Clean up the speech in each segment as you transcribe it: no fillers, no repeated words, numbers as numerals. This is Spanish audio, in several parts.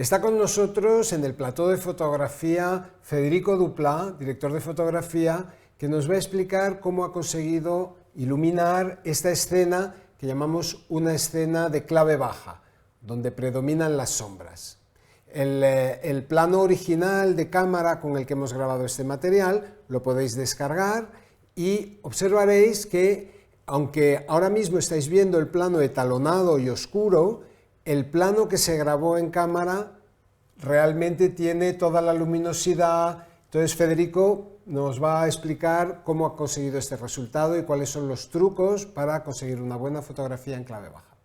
Está con nosotros en el plató de fotografía Federico Duplá, director de fotografía, que nos va a explicar cómo ha conseguido iluminar esta escena que llamamos una escena de clave baja, donde predominan las sombras. El plano original de cámara con el que hemos grabado este material lo podéis descargar y observaréis que, aunque ahora mismo estáis viendo el plano etalonado y oscuro, el plano que se grabó en cámara realmente tiene toda la luminosidad. Entonces Federico nos va a explicar cómo ha conseguido este resultado y cuáles son los trucos para conseguir una buena fotografía en clave baja.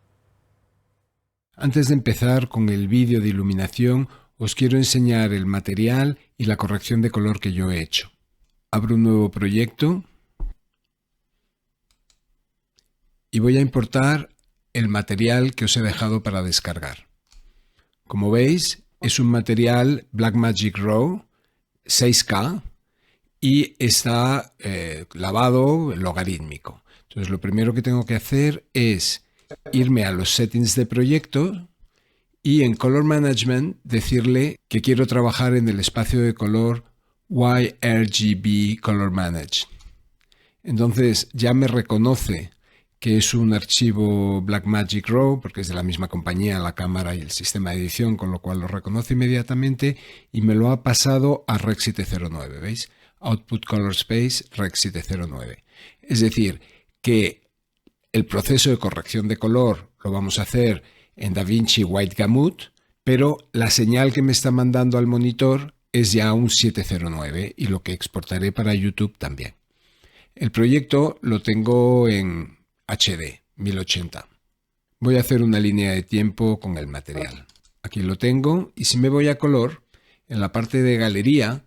Antes de empezar con el vídeo de iluminación, os quiero enseñar el material y la corrección de color que yo he hecho. Abro un nuevo proyecto y voy a importar el material que os he dejado para descargar. Como veis, es un material Blackmagic Raw 6K y está lavado logarítmico. Entonces lo primero que tengo que hacer es irme a los settings de proyecto y en Color Management decirle que quiero trabajar en el espacio de color YRGB Color Manage. Entonces ya me reconoce que es un archivo Blackmagic Raw, porque es de la misma compañía, la cámara y el sistema de edición, con lo cual lo reconoce inmediatamente y me lo ha pasado a Rec 709, ¿veis? Output Color Space Rec 709. Es decir, que el proceso de corrección de color lo vamos a hacer en DaVinci White Gamut, pero la señal que me está mandando al monitor es ya un 709 y lo que exportaré para YouTube también. El proyecto lo tengo en HD 1080. Voy a hacer una línea de tiempo con el material. Aquí lo tengo y si me voy a color, en la parte de galería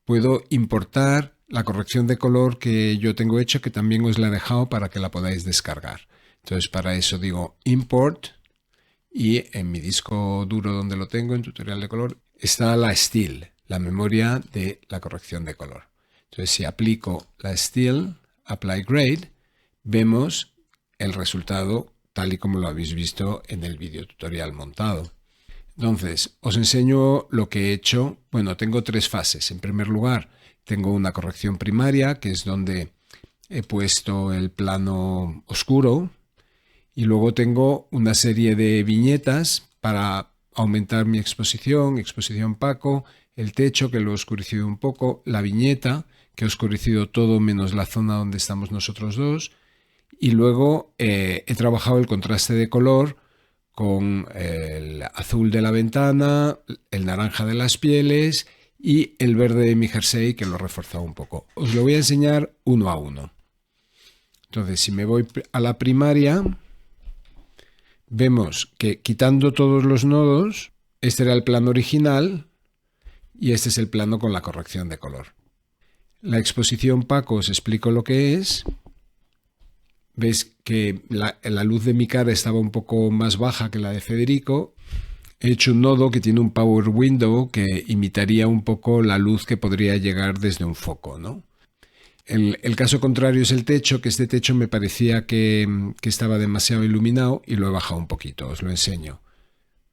puedo importar la corrección de color que yo tengo hecho, que también os la he dejado para que la podáis descargar. Entonces para eso digo import y en mi disco duro donde lo tengo, en tutorial de color, está la Still, la memoria de la corrección de color. Entonces si aplico la Still, Apply Grade, vemos el resultado tal y como lo habéis visto en el vídeo tutorial montado. Entonces, os enseño lo que he hecho. Bueno, tengo tres fases. En primer lugar, tengo una corrección primaria, que es donde he puesto el plano oscuro. Y luego tengo una serie de viñetas para aumentar mi exposición Paco, el techo, que lo he oscurecido un poco, la viñeta, que he oscurecido todo menos la zona donde estamos nosotros dos. Y luego he trabajado el contraste de color con el azul de la ventana, el naranja de las pieles y el verde de mi jersey, que lo he reforzado un poco. Os lo voy a enseñar uno a uno. Entonces, si me voy a la primaria, vemos que quitando todos los nodos, este era el plano original y este es el plano con la corrección de color. La exposición Paco os explico lo que es. Veis que la luz de mi cara estaba un poco más baja que la de Federico. He hecho un nodo que tiene un power window que imitaría un poco la luz que podría llegar desde un foco, ¿no? El caso contrario es el techo, que este techo me parecía que estaba demasiado iluminado y lo he bajado un poquito, os lo enseño.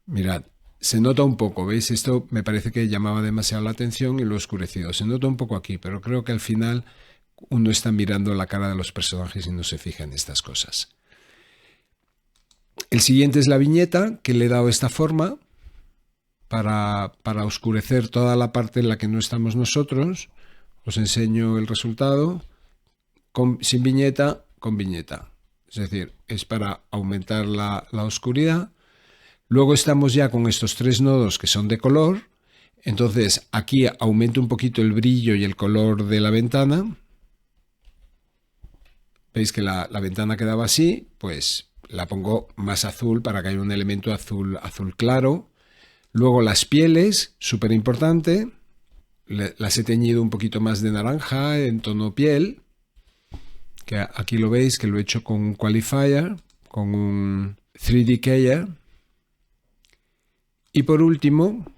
Mirad, se nota un poco, ¿veis? Esto me parece que llamaba demasiado la atención y lo he oscurecido. Se nota un poco aquí, pero creo que al final uno está mirando la cara de los personajes y no se fija en estas cosas. El siguiente es la viñeta, que le he dado esta forma para oscurecer toda la parte en la que no estamos nosotros. Os enseño el resultado sin viñeta, con viñeta. Es decir, es para aumentar la oscuridad. Luego estamos ya con estos tres nodos que son de color. Entonces aquí aumento un poquito el brillo y el color de la ventana. Veis que la ventana quedaba así, pues la pongo más azul para que haya un elemento azul claro. Luego las pieles, súper importante, las he teñido un poquito más de naranja en tono piel, que aquí lo veis que lo he hecho con un qualifier, con un 3D Keyer. Y por último,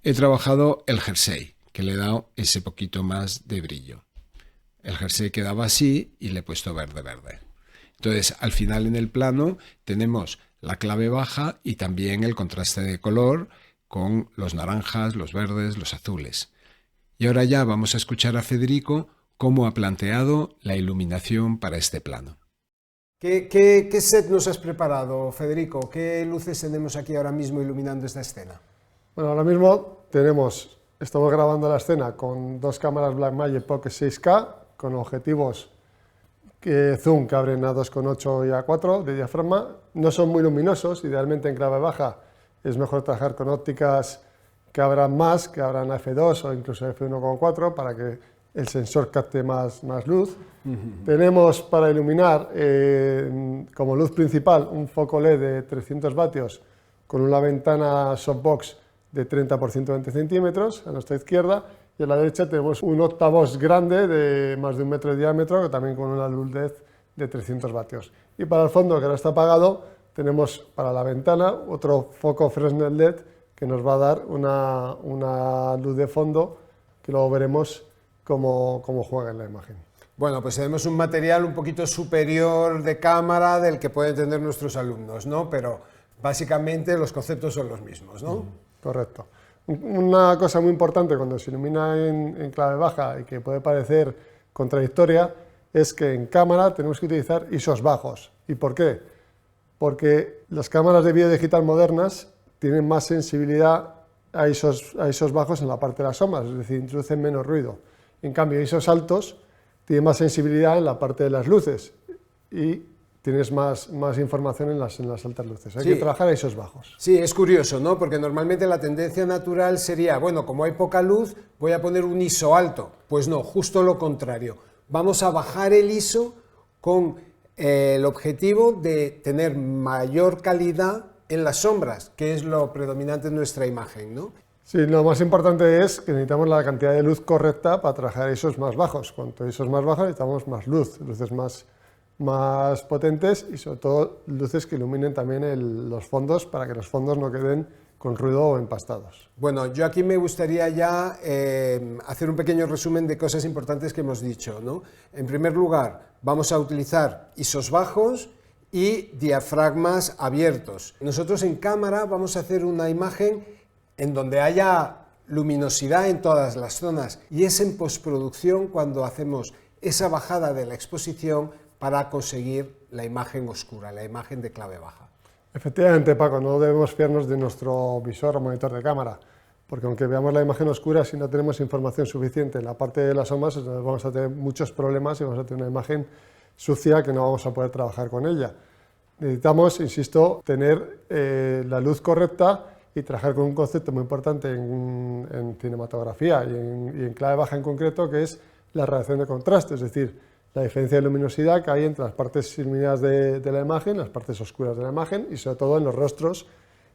he trabajado el jersey, que le he dado ese poquito más de brillo. El jersey quedaba así y le he puesto verde. Entonces, al final en el plano tenemos la clave baja y también el contraste de color con los naranjas, los verdes, los azules. Y ahora ya vamos a escuchar a Federico cómo ha planteado la iluminación para este plano. ¿Qué set nos has preparado, Federico? ¿Qué luces tenemos aquí ahora mismo iluminando esta escena? Bueno, ahora mismo estamos grabando la escena con dos cámaras Blackmagic Pocket 6K con objetivos zoom que abren a 2,8 y a 4 de diafragma. No son muy luminosos, idealmente en clave baja es mejor trabajar con ópticas que abran más, que abran a f2 o incluso f1,4 para que el sensor capte más luz. Tenemos para iluminar como luz principal un foco LED de 300 vatios con una ventana softbox de 30 por 120 centímetros a nuestra izquierda, y a la derecha tenemos un octavox grande de más de 1 metro de diámetro, también con una luz LED de 300 vatios. Y para el fondo, que ahora está apagado, tenemos para la ventana otro foco Fresnel LED que nos va a dar una luz de fondo que luego veremos cómo juega en la imagen. Bueno, pues tenemos un material un poquito superior de cámara del que pueden tener nuestros alumnos, ¿no? Pero básicamente los conceptos son los mismos, ¿no? Correcto. Una cosa muy importante cuando se ilumina en clave baja y que puede parecer contradictoria es que en cámara tenemos que utilizar ISOs bajos. ¿Y por qué? Porque las cámaras de vídeo digital modernas tienen más sensibilidad a ISOs bajos en la parte de las sombras, es decir, introducen menos ruido. En cambio, ISOs altos tienen más sensibilidad en la parte de las luces y tienes más información en las altas luces. Hay que trabajar a ISOs bajos. Sí, es curioso, ¿no? Porque normalmente la tendencia natural sería, bueno, como hay poca luz, voy a poner un ISO alto. Pues no, justo lo contrario. Vamos a bajar el ISO con el objetivo de tener mayor calidad en las sombras, que es lo predominante en nuestra imagen, ¿no? Sí, lo más importante es que necesitamos la cantidad de luz correcta para trabajar ISOs más bajos. Cuanto ISOs más bajos necesitamos más luz, luces más potentes y sobre todo luces que iluminen también los fondos para que los fondos no queden con ruido o empastados. Bueno, yo aquí me gustaría ya hacer un pequeño resumen de cosas importantes que hemos dicho, ¿no? En primer lugar, vamos a utilizar ISOs bajos y diafragmas abiertos. Nosotros en cámara vamos a hacer una imagen en donde haya luminosidad en todas las zonas, y es en postproducción cuando hacemos esa bajada de la exposición para conseguir la imagen oscura, la imagen de clave baja. Efectivamente, Paco, no debemos fiarnos de nuestro visor o monitor de cámara, porque aunque veamos la imagen oscura, si no tenemos información suficiente en la parte de las sombras, vamos a tener muchos problemas y vamos a tener una imagen sucia que no vamos a poder trabajar con ella. Necesitamos, insisto, tener la luz correcta y trabajar con un concepto muy importante en cinematografía y en clave baja en concreto, que es la relación de contraste, es decir, la diferencia de luminosidad que hay entre las partes iluminadas de la imagen, las partes oscuras de la imagen y sobre todo en los rostros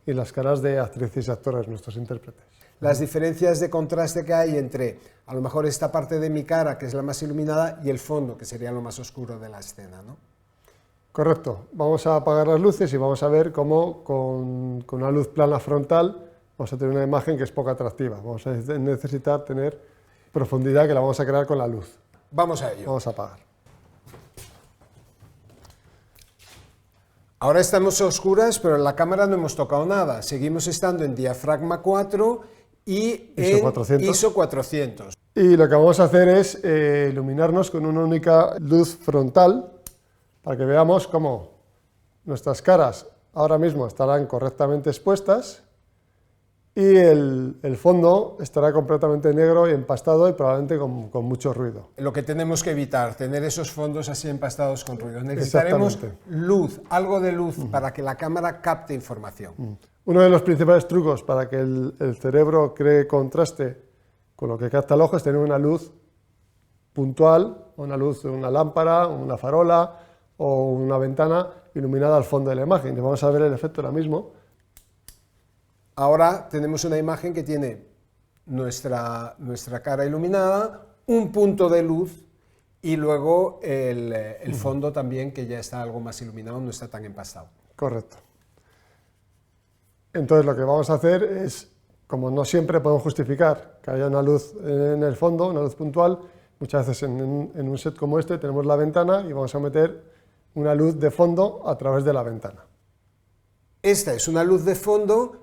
y las caras de actrices y actores, nuestros intérpretes. Las diferencias de contraste que hay entre, a lo mejor, esta parte de mi cara, que es la más iluminada, y el fondo, que sería lo más oscuro de la escena, ¿no? Correcto. Vamos a apagar las luces y vamos a ver cómo con una luz plana frontal vamos a tener una imagen que es poco atractiva. Vamos a necesitar tener profundidad que la vamos a crear con la luz. Vamos a ello. Vamos a apagar. Ahora estamos a oscuras, pero en la cámara no hemos tocado nada. Seguimos estando en diafragma 4 y en ISO 400. Y lo que vamos a hacer es iluminarnos con una única luz frontal para que veamos cómo nuestras caras ahora mismo estarán correctamente expuestas y el fondo estará completamente negro y empastado y probablemente con mucho ruido. Lo que tenemos que evitar, tener esos fondos así empastados con ruido. Necesitaremos luz, algo de luz para que la cámara capte información. Uno de los principales trucos para que el cerebro cree contraste con lo que capta el ojo es tener una luz puntual, una luz de una lámpara, una farola o una ventana iluminada al fondo de la imagen. Y vamos a ver el efecto ahora mismo. Ahora tenemos una imagen que tiene nuestra cara iluminada, un punto de luz y luego el fondo también, que ya está algo más iluminado, no está tan empastado. Correcto. Entonces lo que vamos a hacer es, como no siempre podemos justificar que haya una luz en el fondo, una luz puntual, muchas veces en un set como este tenemos la ventana y vamos a meter una luz de fondo a través de la ventana. Esta es una luz de fondo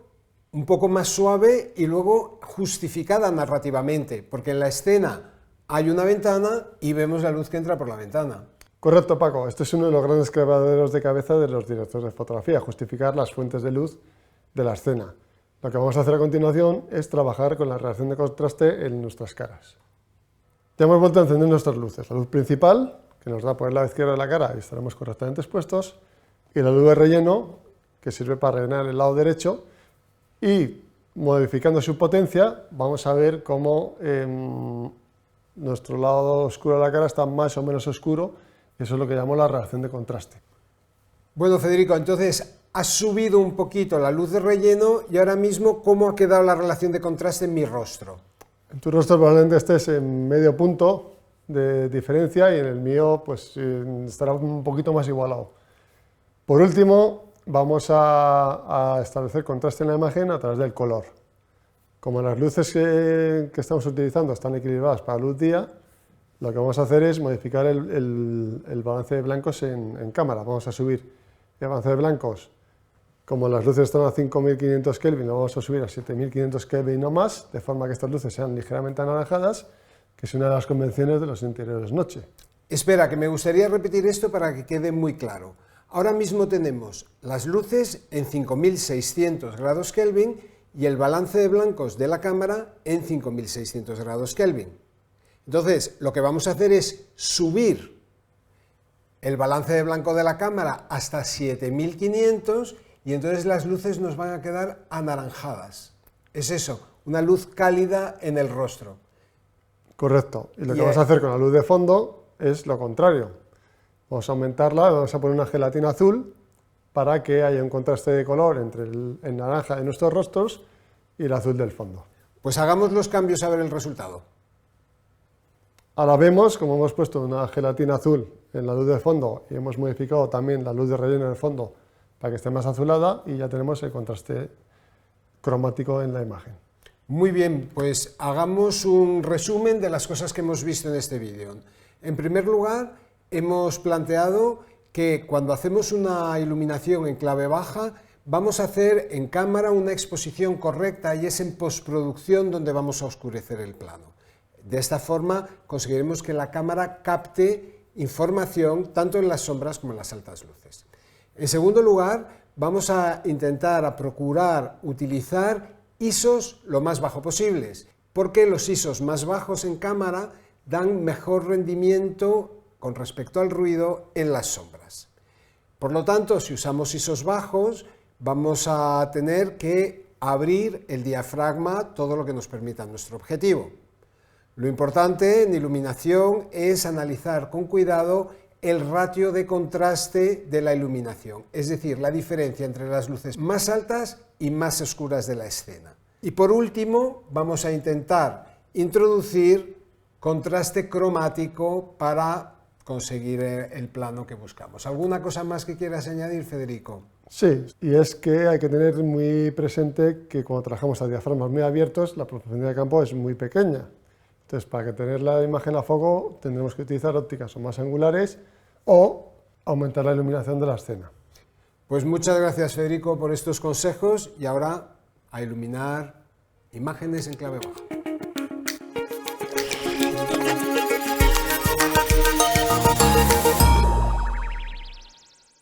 un poco más suave y luego justificada narrativamente, porque en la escena hay una ventana y vemos la luz que entra por la ventana. Correcto, Paco. Este es uno de los grandes quebraderos de cabeza de los directores de fotografía, justificar las fuentes de luz de la escena. Lo que vamos a hacer a continuación es trabajar con la relación de contraste en nuestras caras. Ya hemos vuelto a encender nuestras luces. La luz principal, que nos da por el lado izquierdo de la cara y estaremos correctamente expuestos, y la luz de relleno, que sirve para rellenar el lado derecho, y modificando su potencia vamos a ver cómo nuestro lado oscuro de la cara está más o menos oscuro, y eso es lo que llamamos la relación de contraste. Bueno, Federico, entonces has subido un poquito la luz de relleno y ahora mismo, ¿cómo ha quedado la relación de contraste en mi rostro? En tu rostro probablemente estés en medio punto de diferencia y en el mío pues estará un poquito más igualado. Por último, vamos a establecer contraste en la imagen a través del color. Como las luces que estamos utilizando están equilibradas para luz día, lo que vamos a hacer es modificar el balance de blancos en cámara. Vamos a subir el balance de blancos, como las luces están a 5500 Kelvin, lo vamos a subir a 7500 Kelvin o más, de forma que estas luces sean ligeramente anaranjadas, que es una de las convenciones de los interiores noche. Espera, que me gustaría repetir esto para que quede muy claro. Ahora mismo tenemos las luces en 5600 grados Kelvin y el balance de blancos de la cámara en 5600 grados Kelvin. Entonces, lo que vamos a hacer es subir el balance de blanco de la cámara hasta 7500 y entonces las luces nos van a quedar anaranjadas. Es eso, una luz cálida en el rostro. Correcto. Y lo que vamos a hacer con la luz de fondo es lo contrario. Vamos a aumentarla, vamos a poner una gelatina azul para que haya un contraste de color entre el naranja de nuestros rostros y el azul del fondo. Pues hagamos los cambios a ver el resultado. Ahora vemos como hemos puesto una gelatina azul en la luz de fondo y hemos modificado también la luz de relleno en el fondo para que esté más azulada y ya tenemos el contraste cromático en la imagen. Muy bien, pues hagamos un resumen de las cosas que hemos visto en este vídeo. En primer lugar, hemos planteado que cuando hacemos una iluminación en clave baja, vamos a hacer en cámara una exposición correcta y es en postproducción donde vamos a oscurecer el plano. De esta forma conseguiremos que la cámara capte información tanto en las sombras como en las altas luces. En segundo lugar, vamos a intentar procurar utilizar ISOs lo más bajo posibles, porque los ISOs más bajos en cámara dan mejor rendimiento con respecto al ruido en las sombras. Por lo tanto, si usamos ISOs bajos, vamos a tener que abrir el diafragma todo lo que nos permita nuestro objetivo. Lo importante en iluminación es analizar con cuidado el ratio de contraste de la iluminación, es decir, la diferencia entre las luces más altas y más oscuras de la escena. Y por último, vamos a intentar introducir contraste cromático para conseguir el plano que buscamos. ¿Alguna cosa más que quieras añadir, Federico? Sí, y es que hay que tener muy presente que cuando trabajamos a diafragmas muy abiertos, la profundidad de campo es muy pequeña. Entonces, para que tener la imagen a foco, tendremos que utilizar ópticas o más angulares o aumentar la iluminación de la escena. Pues muchas gracias, Federico, por estos consejos y ahora a iluminar imágenes en clave baja.